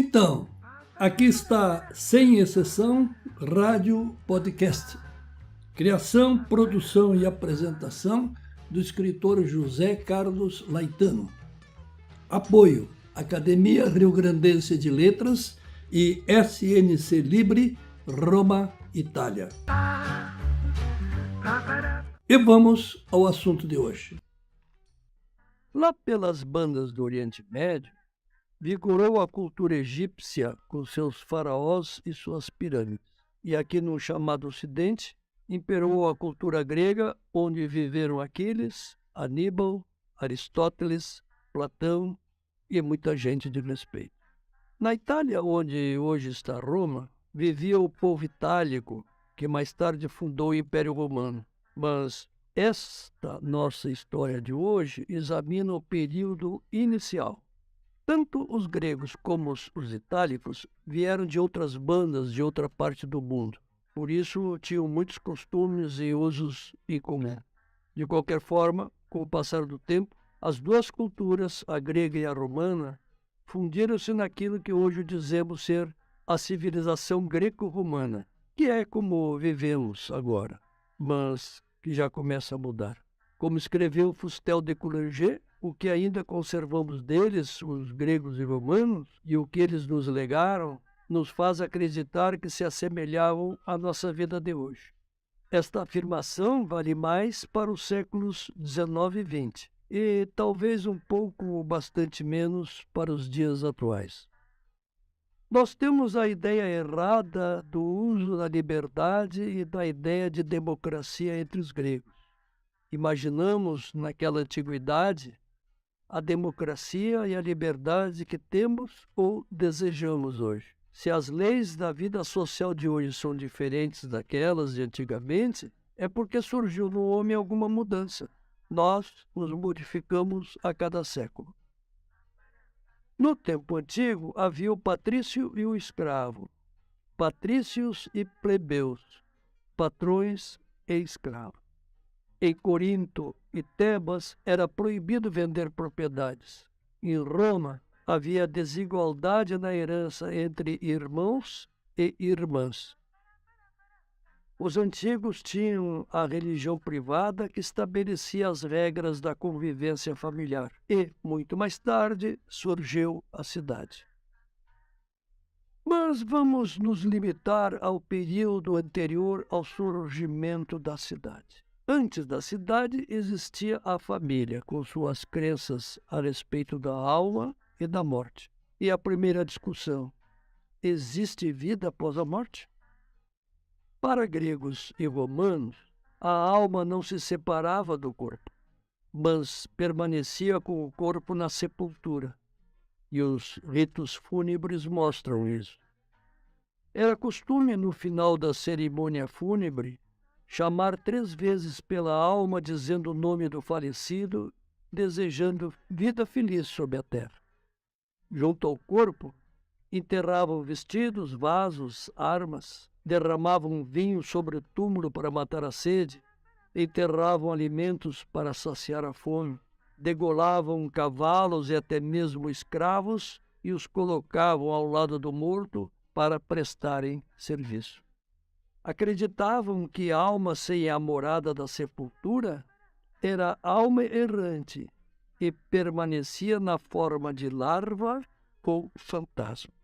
Então, aqui está, sem exceção, Rádio Podcast. Criação, produção e apresentação do escritor José Carlos Laetano. Apoio: Academia Rio-Grandense de Letras e SNC Libre, Roma, Itália. E vamos ao assunto de hoje. Lá pelas bandas do Oriente Médio, vigorou a cultura egípcia com seus faraós e suas pirâmides. E aqui no chamado Ocidente, imperou a cultura grega, onde viveram Aquiles, Aníbal, Aristóteles, Platão e muita gente de respeito. Na Itália, onde hoje está Roma, vivia o povo itálico, que mais tarde fundou o Império Romano. Mas esta nossa história de hoje examina o período inicial. Tanto os gregos como os itálicos vieram de outras bandas de outra parte do mundo. Por isso, tinham muitos costumes e usos em comum. De qualquer forma, com o passar do tempo, as duas culturas, a grega e a romana, fundiram-se naquilo que hoje dizemos ser a civilização greco-romana, que é como vivemos agora, mas que já começa a mudar. Como escreveu Fustel de Coulanges, o que ainda conservamos deles, os gregos e romanos, e o que eles nos legaram, nos faz acreditar que se assemelhavam à nossa vida de hoje. Esta afirmação vale mais para os séculos XIX e XX, e talvez um pouco ou bastante menos para os dias atuais. Nós temos a ideia errada do uso da liberdade e da ideia de democracia entre os gregos. Imaginamos, naquela antiguidade, a democracia e a liberdade que temos ou desejamos hoje. Se as leis da vida social de hoje são diferentes daquelas de antigamente, é porque surgiu no homem alguma mudança. Nós nos modificamos a cada século. No tempo antigo havia o patrício e o escravo, patrícios e plebeus, patrões e escravos. Em Corinto e Tebas era proibido vender propriedades. Em Roma havia desigualdade na herança entre irmãos e irmãs. Os antigos tinham a religião privada que estabelecia as regras da convivência familiar. E, muito mais tarde, surgiu a cidade. Mas vamos nos limitar ao período anterior ao surgimento da cidade. Antes da cidade existia a família, com suas crenças a respeito da alma e da morte. E a primeira discussão: existe vida após a morte? Para gregos e romanos, a alma não se separava do corpo, mas permanecia com o corpo na sepultura. E os ritos fúnebres mostram isso. Era costume, no final da cerimônia fúnebre, chamar 3 vezes pela alma, dizendo o nome do falecido, desejando vida feliz sobre a terra. Junto ao corpo, enterravam vestidos, vasos, armas, derramavam vinho sobre o túmulo para matar a sede, enterravam alimentos para saciar a fome, degolavam cavalos e até mesmo escravos e os colocavam ao lado do morto para prestarem serviço. Acreditavam que a alma sem a morada da sepultura era alma errante e permanecia na forma de larva ou fantasma.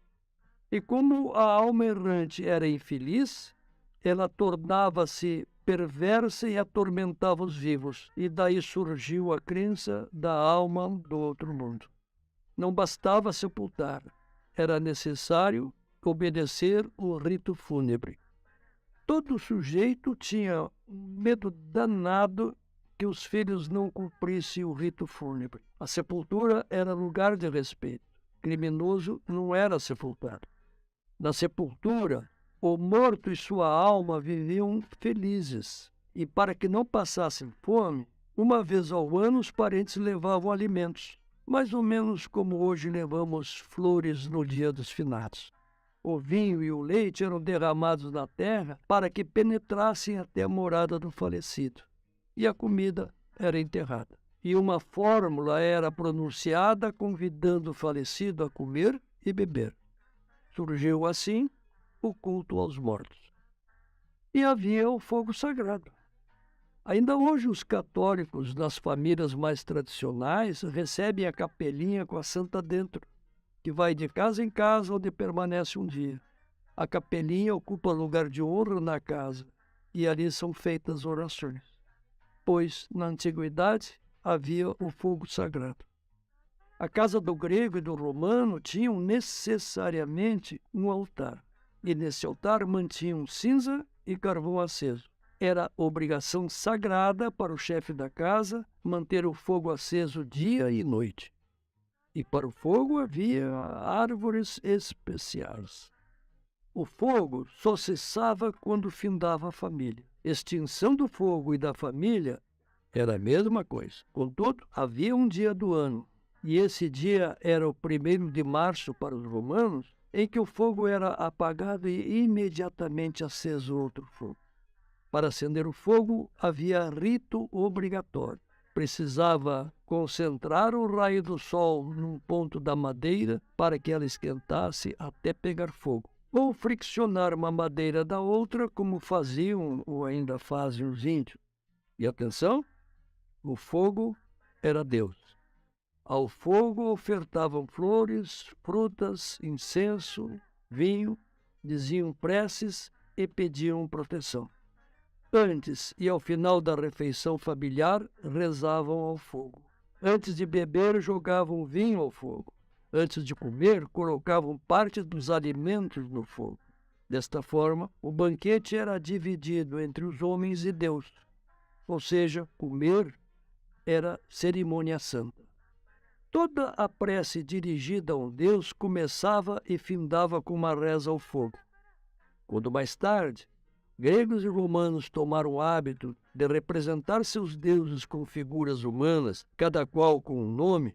E como a alma errante era infeliz, ela tornava-se perversa e atormentava os vivos, e daí surgiu a crença da alma do outro mundo. Não bastava sepultar, era necessário obedecer o rito fúnebre. Todo sujeito tinha um medo danado que os filhos não cumprissem o rito fúnebre. A sepultura era lugar de respeito. Criminoso não era sepultado. Na sepultura, o morto e sua alma viviam felizes. E para que não passassem fome, uma vez ao ano os parentes levavam alimentos, mais ou menos como hoje levamos flores no dia dos finados. O vinho e o leite eram derramados na terra para que penetrassem até a morada do falecido. E a comida era enterrada. E uma fórmula era pronunciada convidando o falecido a comer e beber. Surgiu assim o culto aos mortos. E havia o fogo sagrado. Ainda hoje os católicos, nas famílias mais tradicionais, recebem a capelinha com a santa dentro, que vai de casa em casa onde permanece um dia. A capelinha ocupa lugar de honra na casa e ali são feitas orações, pois na antiguidade havia o fogo sagrado. A casa do grego e do romano tinham necessariamente um altar, e nesse altar mantinham cinza e carvão aceso. Era obrigação sagrada para o chefe da casa manter o fogo aceso dia e noite. E para o fogo havia árvores especiais. O fogo só cessava quando findava a família. Extinção do fogo e da família era a mesma coisa. Contudo, havia um dia do ano, e esse dia era o 1º de março para os romanos, em que o fogo era apagado e imediatamente aceso outro fogo. Para acender o fogo havia rito obrigatório. Precisava concentrar o raio do sol num ponto da madeira para que ela esquentasse até pegar fogo, ou friccionar uma madeira da outra, como faziam ou ainda fazem os índios. E atenção, o fogo era Deus. Ao fogo ofertavam flores, frutas, incenso, vinho, diziam preces e pediam proteção. Antes e ao final da refeição familiar, rezavam ao fogo. Antes de beber, jogavam vinho ao fogo. Antes de comer, colocavam parte dos alimentos no fogo. Desta forma, o banquete era dividido entre os homens e Deus. Ou seja, comer era cerimônia santa. Toda a prece dirigida a um Deus começava e findava com uma reza ao fogo. Quando mais tarde, gregos e romanos tomaram o hábito de representar seus deuses com figuras humanas, cada qual com um nome,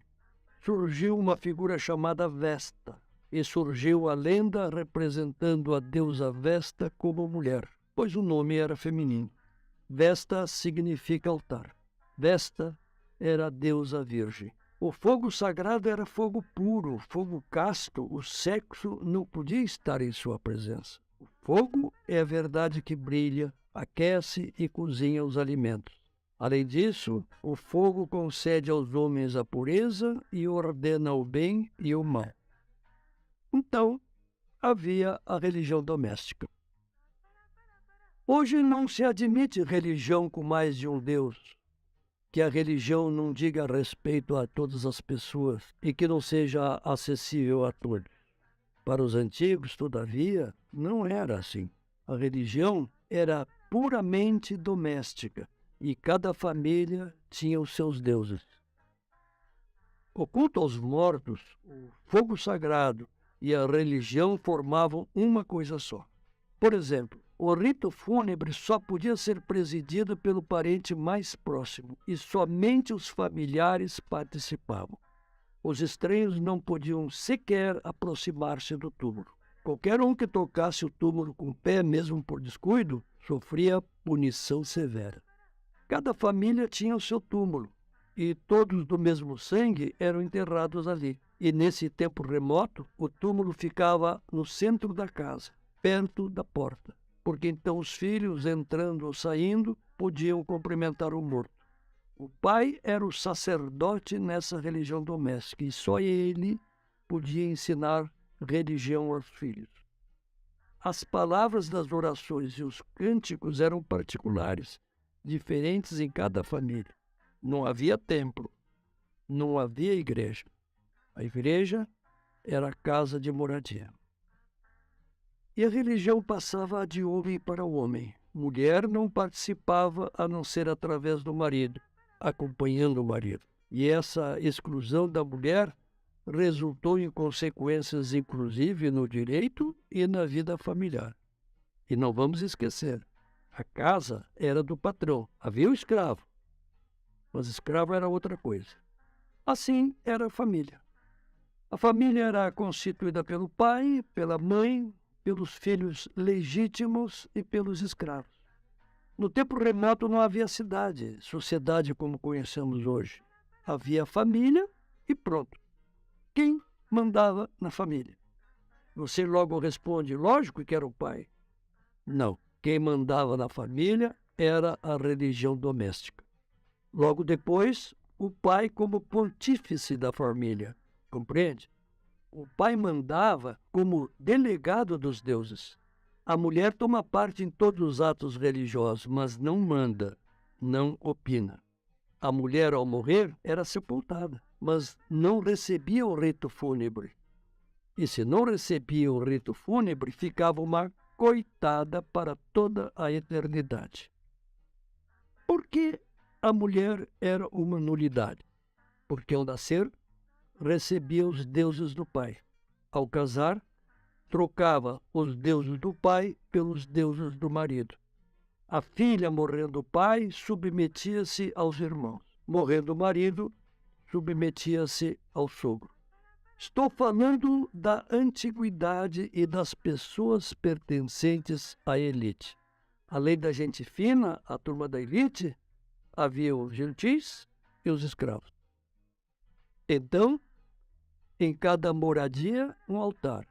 surgiu uma figura chamada Vesta, e surgiu a lenda representando a deusa Vesta como mulher, pois o nome era feminino. Vesta significa altar. Vesta era a deusa virgem. O fogo sagrado era fogo puro, fogo casto, o sexo não podia estar em sua presença. O fogo é a verdade que brilha, aquece e cozinha os alimentos. Além disso, o fogo concede aos homens a pureza e ordena o bem e o mal. Então, havia a religião doméstica. Hoje não se admite religião com mais de um Deus, que a religião não diga respeito a todas as pessoas e que não seja acessível a todos. Para os antigos, todavia, não era assim. A religião era puramente doméstica e cada família tinha os seus deuses. O culto aos mortos, o fogo sagrado e a religião formavam uma coisa só. Por exemplo, o rito fúnebre só podia ser presidido pelo parente mais próximo e somente os familiares participavam. Os estranhos não podiam sequer aproximar-se do túmulo. Qualquer um que tocasse o túmulo com o pé, mesmo por descuido, sofria punição severa. Cada família tinha o seu túmulo e todos do mesmo sangue eram enterrados ali. E nesse tempo remoto, o túmulo ficava no centro da casa, perto da porta, porque então os filhos, entrando ou saindo, podiam cumprimentar o morto. O pai era o sacerdote nessa religião doméstica e só ele podia ensinar religião aos filhos. As palavras das orações e os cânticos eram particulares, diferentes em cada família. Não havia templo, não havia igreja. A igreja era a casa de moradia. E a religião passava de homem para homem. Mulher não participava a não ser através do marido, acompanhando o marido. E essa exclusão da mulher resultou em consequências, inclusive, no direito e na vida familiar. E não vamos esquecer, a casa era do patrão. Havia o escravo, mas escravo era outra coisa. Assim era a família. A família era constituída pelo pai, pela mãe, pelos filhos legítimos e pelos escravos. No tempo remoto não havia cidade, sociedade como conhecemos hoje. Havia família e pronto. Quem mandava na família? Você logo responde, lógico que era o pai. Não. Quem mandava na família era a religião doméstica. Logo depois, o pai como pontífice da família. Compreende? O pai mandava como delegado dos deuses. A mulher toma parte em todos os atos religiosos, mas não manda, não opina. A mulher, ao morrer, era sepultada, mas não recebia o rito fúnebre. E se não recebia o rito fúnebre, ficava uma coitada para toda a eternidade. Por que a mulher era uma nulidade? Porque ao nascer, recebia os deuses do pai. Ao casar, trocava os deuses do pai pelos deuses do marido. A filha, morrendo o pai, submetia-se aos irmãos. Morrendo o marido, submetia-se ao sogro. Estou falando da antiguidade e das pessoas pertencentes à elite. Além da gente fina, a turma da elite, havia os gentis e os escravos. Então, em cada moradia, um altar.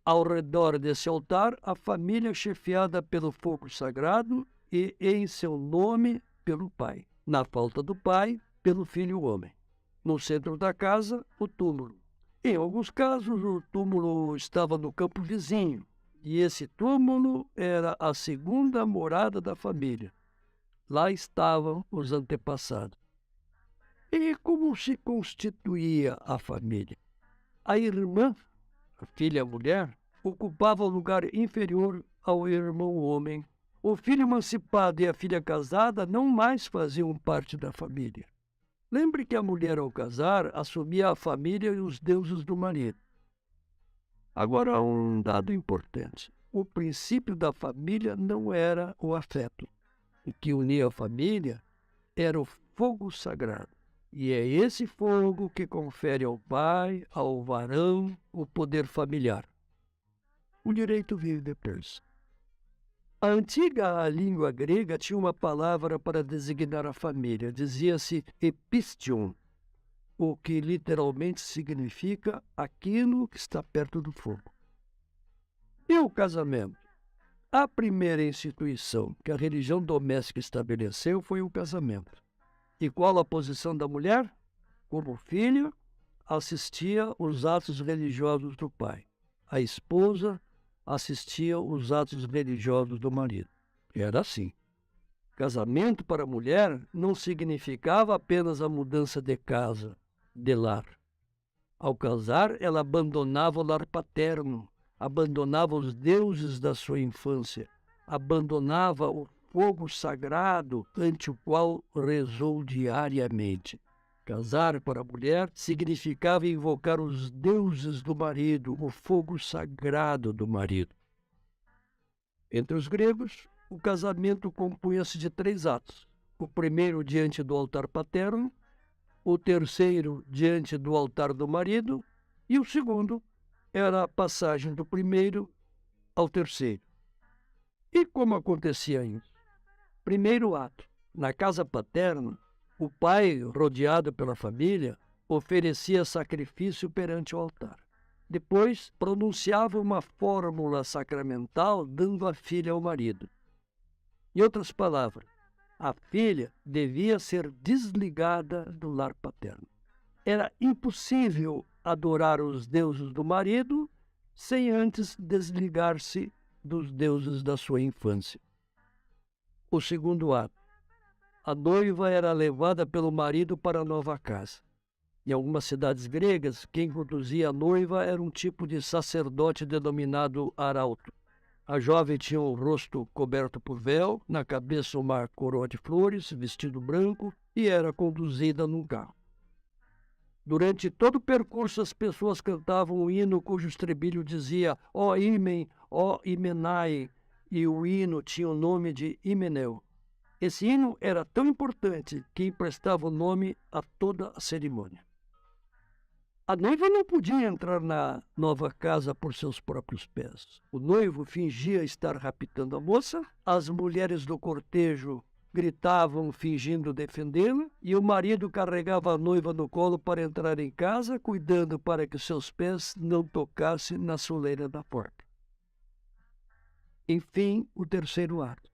Ao redor desse altar, a família chefiada pelo fogo sagrado e, em seu nome, pelo pai. Na falta do pai, pelo filho homem. No centro da casa, o túmulo. Em alguns casos, o túmulo estava no campo vizinho, e esse túmulo era a segunda morada da família. Lá estavam os antepassados. E como se constituía a família? A irmã, a filha mulher, ocupava o lugar inferior ao irmão homem. O filho emancipado e a filha casada não mais faziam parte da família. Lembre que a mulher, ao casar, assumia a família e os deuses do marido. Agora, um dado importante. O princípio da família não era o afeto. O que unia a família era o fogo sagrado. E é esse fogo que confere ao pai, ao varão, o poder familiar. O direito vive de persa. A antiga língua grega tinha uma palavra para designar a família. Dizia-se epistion, o que literalmente significa aquilo que está perto do fogo. E o casamento? A primeira instituição que a religião doméstica estabeleceu foi o casamento. E qual a posição da mulher? Como filha, assistia os atos religiosos do pai. A esposa assistia os atos religiosos do marido. Era assim. Casamento para a mulher não significava apenas a mudança de casa, de lar. Ao casar, ela abandonava o lar paterno, abandonava os deuses da sua infância, abandonava o fogo sagrado ante o qual rezou diariamente. Casar para a mulher significava invocar os deuses do marido, o fogo sagrado do marido. Entre os gregos, o casamento compunha-se de 3 atos. O primeiro diante do altar paterno, o terceiro diante do altar do marido e o segundo era a passagem do primeiro ao terceiro. E como acontecia isso? Primeiro ato. Na casa paterna, o pai, rodeado pela família, oferecia sacrifício perante o altar. Depois, pronunciava uma fórmula sacramental dando a filha ao marido. Em outras palavras, a filha devia ser desligada do lar paterno. Era impossível adorar os deuses do marido sem antes desligar-se dos deuses da sua infância. O segundo ato. A noiva era levada pelo marido para a nova casa. Em algumas cidades gregas, quem conduzia a noiva era um tipo de sacerdote denominado arauto. A jovem tinha o rosto coberto por véu, na cabeça uma coroa de flores, vestido branco, e era conduzida num carro. Durante todo o percurso, as pessoas cantavam um hino cujo estribilho dizia ó Imen, ó Imenai, e o hino tinha o nome de Himeneu. Esse hino era tão importante que emprestava o nome a toda a cerimônia. A noiva não podia entrar na nova casa por seus próprios pés. O noivo fingia estar raptando a moça, as mulheres do cortejo gritavam fingindo defendê-la, e o marido carregava a noiva no colo para entrar em casa, cuidando para que seus pés não tocassem na soleira da porta. Enfim, o terceiro ato.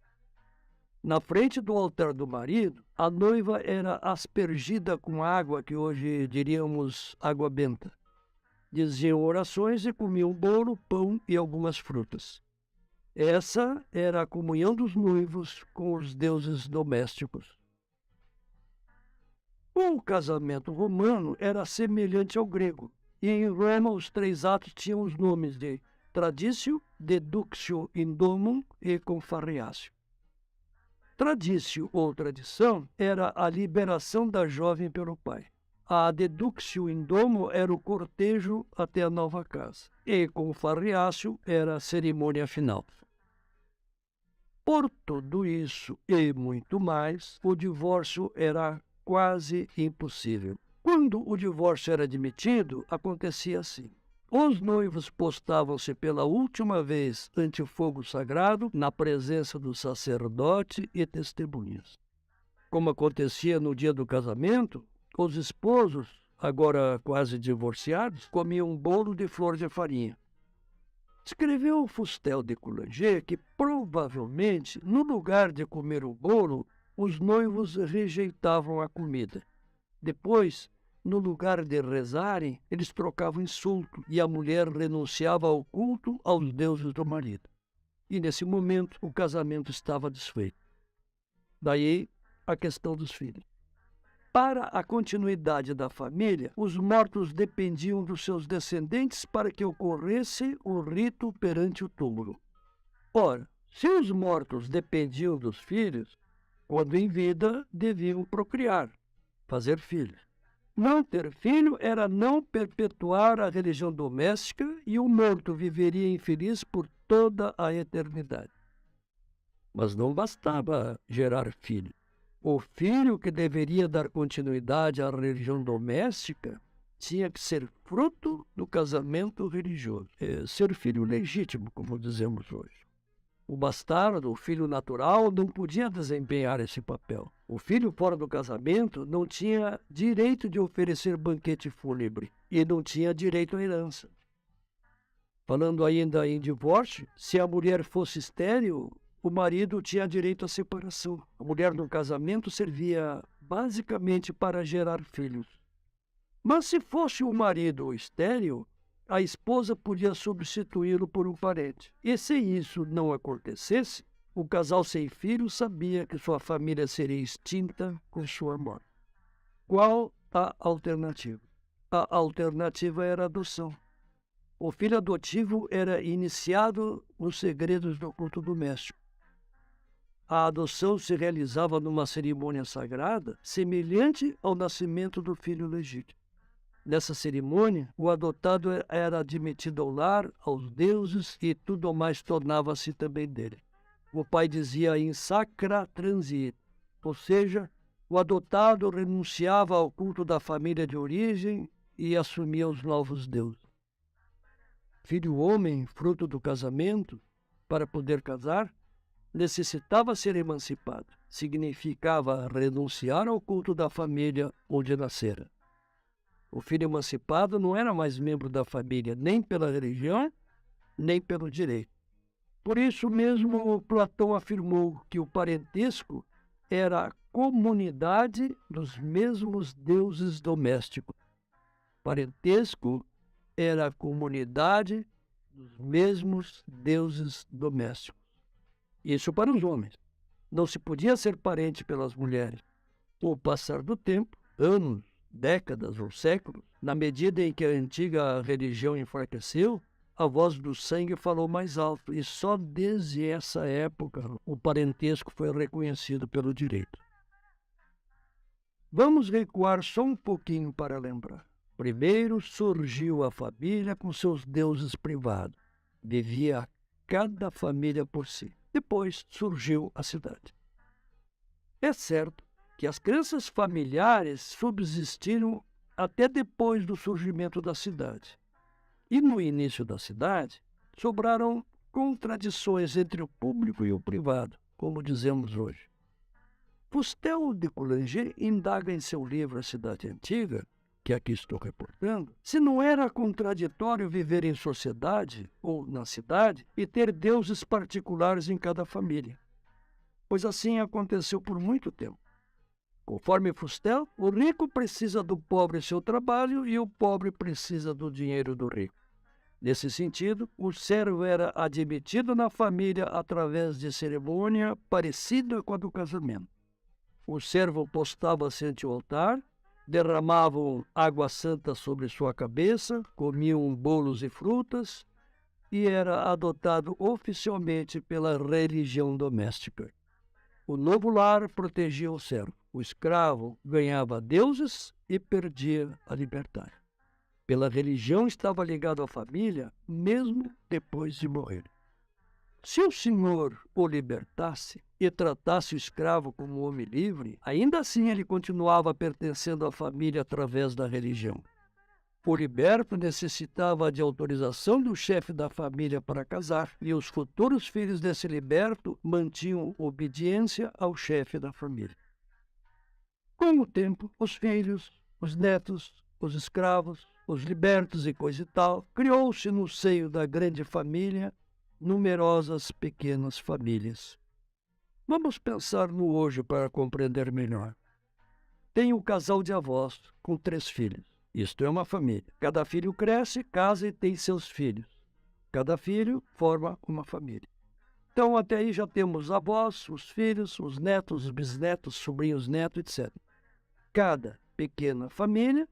Na frente do altar do marido, a noiva era aspergida com água, que hoje diríamos água benta. Diziam orações e comiam bolo, pão e algumas frutas. Essa era a comunhão dos noivos com os deuses domésticos. O casamento romano era semelhante ao grego, e em Roma os 3 atos tinham os nomes de Traditio, Deductio in Domum e Confarreatio. Traditio, ou tradição, era a liberação da jovem pelo pai. A Deductio in Domo era o cortejo até a nova casa, e Confarreatio era a cerimônia final. Por tudo isso e muito mais, o divórcio era quase impossível. Quando o divórcio era admitido, acontecia assim. Os noivos postavam-se pela última vez ante o fogo sagrado, na presença do sacerdote e testemunhas. Como acontecia no dia do casamento, os esposos, agora quase divorciados, comiam um bolo de flor de farinha. Escreveu Fustel de Coulanges que, provavelmente, no lugar de comer o bolo, os noivos rejeitavam a comida. Depois, no lugar de rezarem, eles trocavam insulto e a mulher renunciava ao culto aos deuses do marido. E, nesse momento, o casamento estava desfeito. Daí, a questão dos filhos. Para a continuidade da família, os mortos dependiam dos seus descendentes para que ocorresse o rito perante o túmulo. Ora, se os mortos dependiam dos filhos, quando em vida deviam procriar, fazer filhos. Não ter filho era não perpetuar a religião doméstica e o morto viveria infeliz por toda a eternidade. Mas não bastava gerar filho. O filho que deveria dar continuidade à religião doméstica tinha que ser fruto do casamento religioso. Ser filho legítimo, como dizemos hoje. O bastardo, o filho natural, não podia desempenhar esse papel. O filho fora do casamento não tinha direito de oferecer banquete fúnebre e não tinha direito à herança. Falando ainda em divórcio, se a mulher fosse estéril, o marido tinha direito à separação. A mulher no casamento servia basicamente para gerar filhos. Mas se fosse o marido estéril, a esposa podia substituí-lo por um parente. E se isso não acontecesse, o casal sem filhos sabia que sua família seria extinta com sua morte. Qual a alternativa? A alternativa era a adoção. O filho adotivo era iniciado nos segredos do culto doméstico. A adoção se realizava numa cerimônia sagrada semelhante ao nascimento do filho legítimo. Nessa cerimônia, o adotado era admitido ao lar, aos deuses, e tudo mais tornava-se também dele. O pai dizia in sacra transit, ou seja, o adotado renunciava ao culto da família de origem e assumia os novos deuses. Filho homem, fruto do casamento, para poder casar, necessitava ser emancipado. Significava renunciar ao culto da família onde nascera. O filho emancipado não era mais membro da família, nem pela religião, nem pelo direito. Por isso mesmo, Platão afirmou que o parentesco era a comunidade dos mesmos deuses domésticos. Parentesco era a comunidade dos mesmos deuses domésticos. Isso para os homens. Não se podia ser parente pelas mulheres. Com o passar do tempo, anos, décadas ou séculos, na medida em que a antiga religião enfraqueceu, a voz do sangue falou mais alto, e só desde essa época o parentesco foi reconhecido pelo direito. Vamos recuar só um pouquinho para lembrar. Primeiro surgiu a família com seus deuses privados. Vivia cada família por si. Depois surgiu a cidade. É certo que as crenças familiares subsistiram até depois do surgimento da cidade. E no início da cidade, sobraram contradições entre o público e o privado, como dizemos hoje. Fustel de Coulanges indaga em seu livro A Cidade Antiga, que aqui estou reportando, se não era contraditório viver em sociedade ou na cidade e ter deuses particulares em cada família, pois assim aconteceu por muito tempo. Conforme Fustel, o rico precisa do pobre seu trabalho e o pobre precisa do dinheiro do rico. Nesse sentido, o servo era admitido na família através de cerimônia parecida com a do casamento. O servo postava-se ante o altar, derramavam água santa sobre sua cabeça, comiam bolos e frutas e era adotado oficialmente pela religião doméstica. O novo lar protegia o servo. O escravo ganhava deuses e perdia a liberdade. Pela religião estava ligado à família, mesmo depois de morrer. Se o senhor o libertasse e tratasse o escravo como homem livre, ainda assim ele continuava pertencendo à família através da religião. O liberto necessitava de autorização do chefe da família para casar, e os futuros filhos desse liberto mantinham obediência ao chefe da família. Com o tempo, os filhos, os netos, os escravos, os libertos e coisa e tal, criou-se no seio da grande família numerosas pequenas famílias. Vamos pensar no hoje para compreender melhor. Tem um casal de avós com 3 filhos. Isto é uma família. Cada filho cresce, casa e tem seus filhos. Cada filho forma uma família. Então, até aí já temos avós, os filhos, os netos, os bisnetos, sobrinhos, netos, etc. Cada pequena família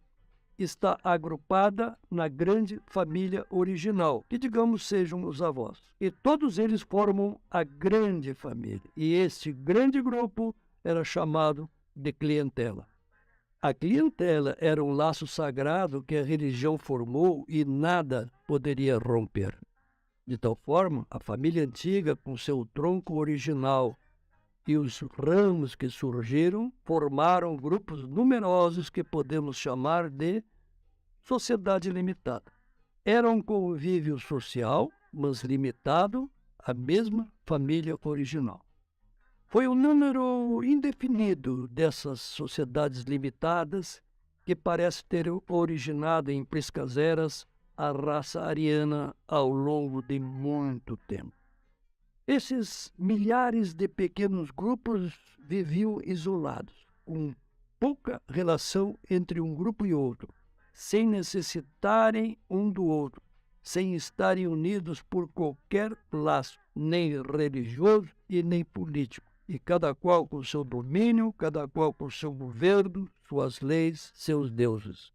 está agrupada na grande família original, que digamos sejam os avós. E todos eles formam a grande família. E este grande grupo era chamado de clientela. A clientela era um laço sagrado que a religião formou e nada poderia romper. De tal forma, a família antiga, com seu tronco original e os ramos que surgiram, formaram grupos numerosos que podemos chamar de sociedade limitada. Era um convívio social, mas limitado à mesma família original. Foi um número indefinido dessas sociedades limitadas que parece ter originado em priscas eras a raça ariana ao longo de muito tempo. Esses milhares de pequenos grupos viviam isolados, com pouca relação entre um grupo e outro, sem necessitarem um do outro, sem estarem unidos por qualquer laço, nem religioso e nem político, e cada qual com seu domínio, cada qual com seu governo, suas leis, seus deuses.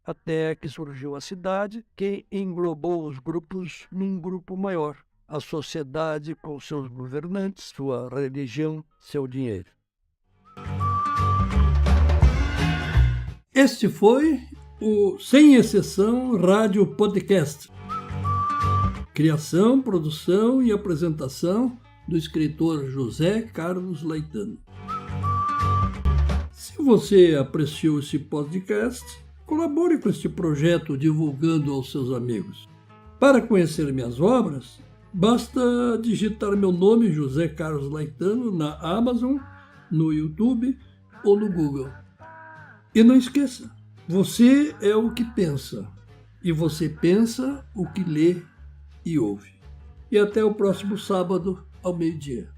Até que surgiu a cidade, que englobou os grupos num grupo maior, a sociedade com seus governantes, sua religião, seu dinheiro. Este foi o Sem Exceção Rádio Podcast. Criação, produção e apresentação do escritor José Carlos Laetano. Se você apreciou esse podcast, colabore com este projeto divulgando aos seus amigos. Para conhecer minhas obras, basta digitar meu nome, José Carlos Laetano, na Amazon, no YouTube ou no Google. E não esqueça, você é o que pensa, e você pensa o que lê e ouve. E até o próximo sábado, ao meio-dia.